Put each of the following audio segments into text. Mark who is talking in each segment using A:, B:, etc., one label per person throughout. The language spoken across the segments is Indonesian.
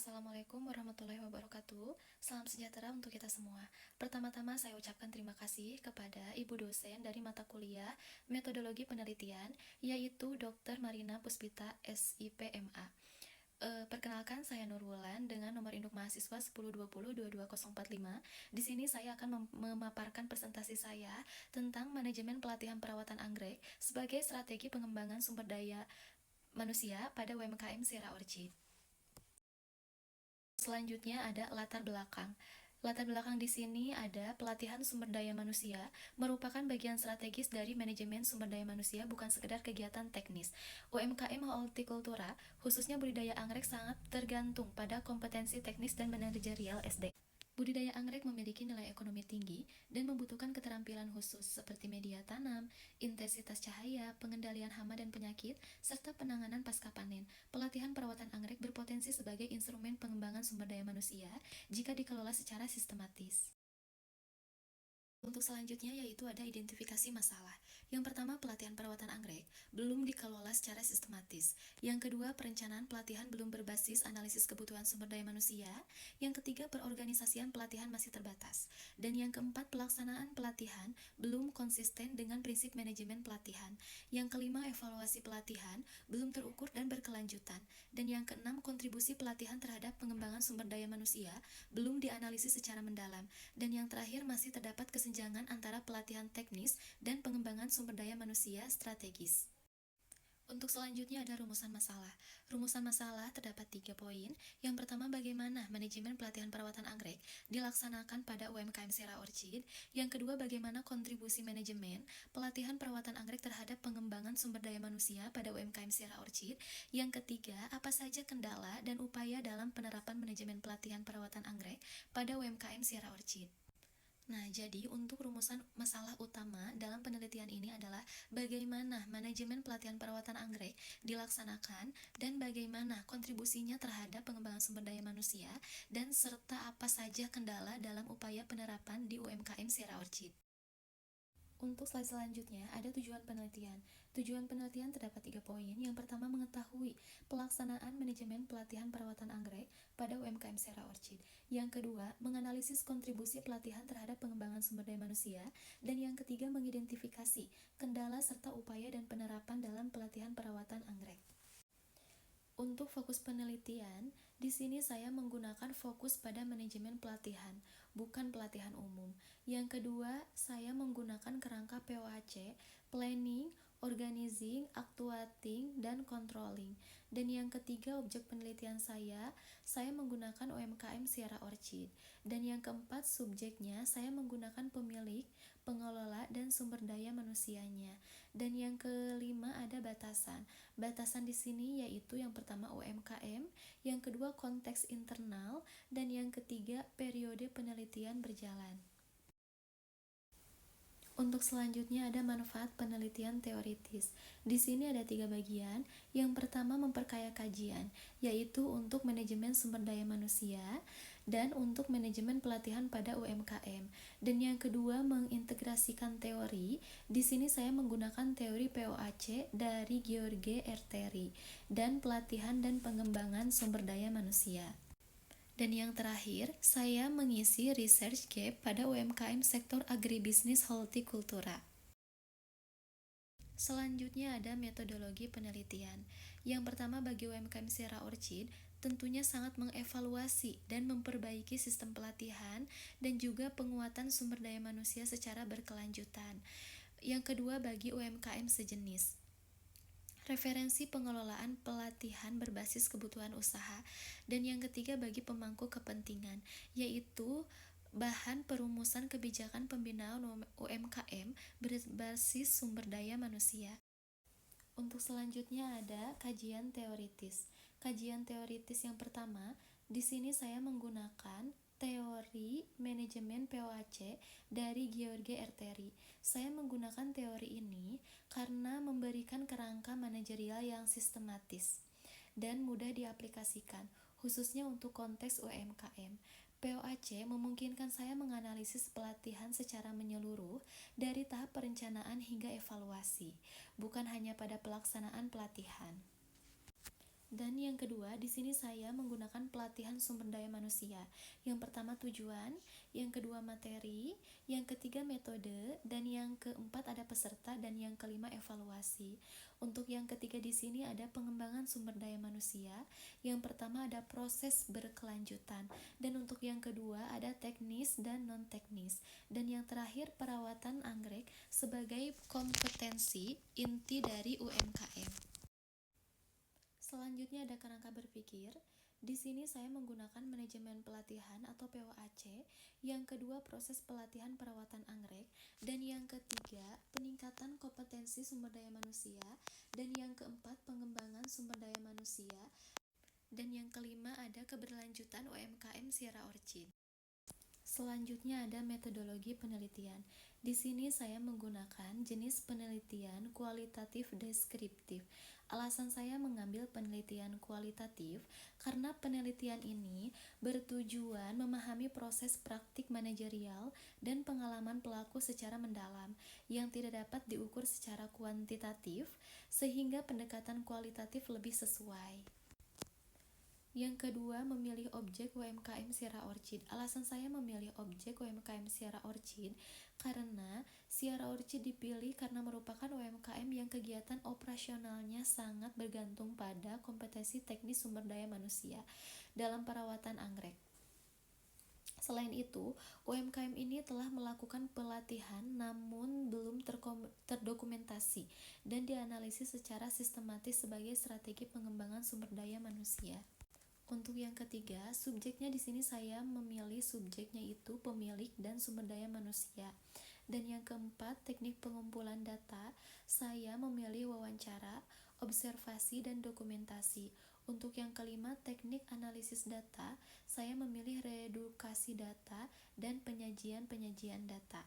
A: Assalamualaikum warahmatullahi wabarakatuh. Salam sejahtera untuk kita semua. Pertama-tama saya ucapkan terima kasih kepada Ibu dosen dari mata kuliah Metodologi Penelitian, yaitu Dr. Marina Puspita, SIPMA. Perkenalkan, saya Nurwulan dengan nomor induk mahasiswa 1020222045. Di sini saya akan memaparkan presentasi saya tentang manajemen pelatihan perawatan anggrek sebagai strategi pengembangan sumber daya manusia pada UMKM Sierra Orchid. Selanjutnya ada latar belakang. Latar belakang di sini ada pelatihan sumber daya manusia merupakan bagian strategis dari manajemen sumber daya manusia, bukan sekedar kegiatan teknis. UMKM Hortikultura, khususnya budidaya anggrek, sangat tergantung pada kompetensi teknis dan manajerial SD. Budidaya anggrek memiliki nilai ekonomi tinggi dan membutuhkan keterampilan khusus seperti media tanam, intensitas cahaya, pengendalian hama dan penyakit, serta penanganan pasca panen. Pelatihan perawatan anggrek berpotensi sebagai instrumen pengembangan sumber daya manusia jika dikelola secara sistematis. Untuk selanjutnya yaitu ada identifikasi masalah. Yang pertama, pelatihan perawatan anggrek belum dikelola secara sistematis. Yang kedua, perencanaan pelatihan belum berbasis analisis kebutuhan sumber daya manusia. Yang ketiga, perorganisasian pelatihan masih terbatas. Dan yang keempat, pelaksanaan pelatihan belum konsisten dengan prinsip manajemen pelatihan. Yang kelima, evaluasi pelatihan belum terukur dan berkelanjutan. Dan yang keenam, kontribusi pelatihan terhadap pengembangan sumber daya manusia belum dianalisis secara mendalam. Dan yang terakhir, masih terdapat kesenjangan antara pelatihan teknis dan pengembangan sumber daya manusia strategis. Untuk selanjutnya ada rumusan masalah. Rumusan masalah terdapat 3 poin. Yang pertama, bagaimana manajemen pelatihan perawatan anggrek dilaksanakan pada UMKM Sierra Orchid. Yang kedua, bagaimana kontribusi manajemen pelatihan perawatan anggrek terhadap pengembangan sumber daya manusia pada UMKM Sierra Orchid. Yang ketiga, apa saja kendala dan upaya dalam penerapan manajemen pelatihan perawatan anggrek pada UMKM Sierra Orchid. Nah, jadi untuk rumusan masalah utama dalam penelitian ini adalah bagaimana manajemen pelatihan perawatan anggrek dilaksanakan dan bagaimana kontribusinya terhadap pengembangan sumber daya manusia, dan serta apa saja kendala dalam upaya penerapan di UMKM Sierra Orchid. Untuk slide selanjutnya ada tujuan penelitian. Tujuan penelitian terdapat 3 poin. Yang pertama, mengetahui pelaksanaan manajemen pelatihan perawatan anggrek pada UMKM Sierra Orchid. Yang kedua, menganalisis kontribusi pelatihan terhadap pengembangan sumber daya manusia. Dan yang ketiga, mengidentifikasi kendala serta upaya dan penerapan dalam pelatihan perawatan anggrek. Untuk fokus penelitian, di sini saya menggunakan fokus pada manajemen pelatihan, bukan pelatihan umum. Yang kedua, saya menggunakan kerangka POAC, Planning, Organizing, Actuating, dan Controlling. Dan yang ketiga, objek penelitian saya menggunakan UMKM Sierra Orchid. Dan yang keempat, subjeknya saya menggunakan pemilik, pengelola, dan sumber daya manusianya. Dan yang kelima ada batasan. Batasan di sini yaitu yang pertama UMKM, yang kedua konteks internal, dan yang ketiga periode penelitian berjalan. Untuk selanjutnya ada manfaat penelitian teoritis. Di sini ada 3 bagian. Yang pertama, memperkaya kajian, yaitu untuk manajemen sumber daya manusia dan untuk manajemen pelatihan pada UMKM. Dan yang kedua, mengintegrasikan teori. Di sini saya menggunakan teori POAC dari Gheorghe Erteri dan pelatihan dan pengembangan sumber daya manusia. Dan yang terakhir, saya mengisi research gap pada UMKM sektor agribisnis hortikultura. Selanjutnya ada metodologi penelitian. Yang pertama, bagi UMKM Sierra Orchid, tentunya sangat mengevaluasi dan memperbaiki sistem pelatihan dan juga penguatan sumber daya manusia secara berkelanjutan. Yang kedua, bagi UMKM sejenis, referensi pengelolaan pelatihan berbasis kebutuhan usaha. Dan yang ketiga, bagi pemangku kepentingan, yaitu bahan perumusan kebijakan pembinaan UMKM berbasis sumber daya manusia. Untuk selanjutnya ada kajian teoritis. Kajian teoritis yang pertama, di sini saya menggunakan teori manajemen POAC dari Gheorghe Erteri. Saya menggunakan teori ini karena memberikan kerangka manajerial yang sistematis dan mudah diaplikasikan, khususnya untuk konteks UMKM. POAC memungkinkan saya menganalisis pelatihan secara menyeluruh dari tahap perencanaan hingga evaluasi, bukan hanya pada pelaksanaan pelatihan. Dan yang kedua, di sini saya menggunakan pelatihan sumber daya manusia. Yang pertama tujuan, yang kedua materi, yang ketiga metode, dan yang keempat ada peserta, dan yang kelima evaluasi. Untuk yang ketiga di sini ada pengembangan sumber daya manusia. Yang pertama ada proses berkelanjutan, dan untuk yang kedua ada teknis dan non-teknis. Dan yang terakhir perawatan anggrek sebagai kompetensi inti dari UMKM. Selanjutnya ada kerangka berpikir. Di sini saya menggunakan manajemen pelatihan atau POAC, yang kedua proses pelatihan perawatan anggrek, dan yang ketiga peningkatan kompetensi sumber daya manusia, dan yang keempat pengembangan sumber daya manusia, dan yang kelima ada keberlanjutan UMKM Sierra Orchid. Selanjutnya ada metodologi penelitian. Di sini saya menggunakan jenis penelitian kualitatif deskriptif. Alasan saya mengambil penelitian kualitatif karena penelitian ini bertujuan memahami proses praktik manajerial dan pengalaman pelaku secara mendalam yang tidak dapat diukur secara kuantitatif, sehingga pendekatan kualitatif lebih sesuai. Yang kedua, memilih objek UMKM Sierra Orchid. Alasan saya memilih objek UMKM Sierra Orchid karena Sierra Orchid dipilih karena merupakan UMKM yang kegiatan operasionalnya sangat bergantung pada kompetensi teknis sumber daya manusia dalam perawatan anggrek. Selain itu, UMKM ini telah melakukan pelatihan namun belum terdokumentasi dan dianalisis secara sistematis sebagai strategi pengembangan sumber daya manusia. Untuk yang ketiga, subjeknya di sini saya memilih subjeknya itu pemilik dan sumber daya manusia. Dan yang keempat, teknik pengumpulan data, saya memilih wawancara, observasi, dan dokumentasi. Untuk yang kelima, teknik analisis data, saya memilih reedukasi data dan penyajian data.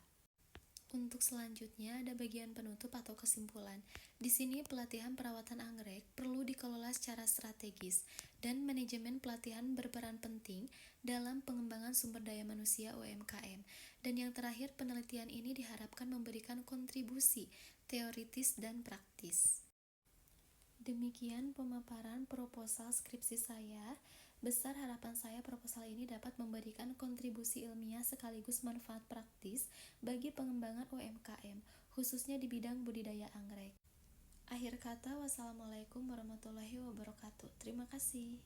A: Untuk selanjutnya ada bagian penutup atau kesimpulan. Di sini pelatihan perawatan anggrek perlu dikelola secara strategis dan manajemen pelatihan berperan penting dalam pengembangan sumber daya manusia UMKM. Dan yang terakhir, penelitian ini diharapkan memberikan kontribusi teoritis dan praktis. Demikian pemaparan proposal skripsi saya. Besar harapan saya proposal ini dapat memberikan kontribusi ilmiah sekaligus manfaat praktis bagi pengembangan UMKM, khususnya di bidang budidaya anggrek. Akhir kata, wassalamualaikum warahmatullahi wabarakatuh. Terima kasih.